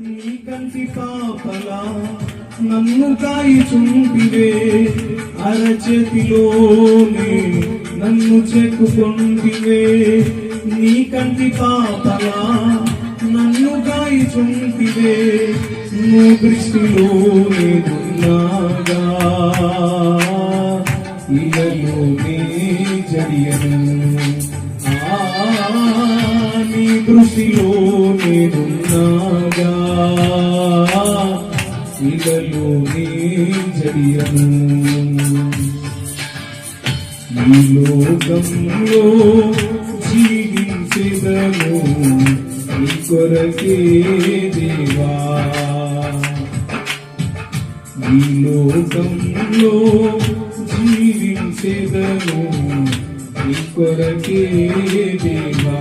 నీ కంటి పాపలా నన్ను కాయిచుంటివే, అరచేతిలోనే నన్ను చెక్కుకొంటివే. నీ కంటి పాపలా నన్ను కాయిచుంటివే, నువ్వు దృష్టిలోనే ఉన్నాగా ఇలలోనే జడియను. నీ దృష్టిలోనే ఉన్నాగా ఇలలోనే జడియను. ఈ లోకంలో జీవించెదను నీ కొరకే దేవా, ఈ లోకంలో జీవించెదను నీ కొరకే దేవా.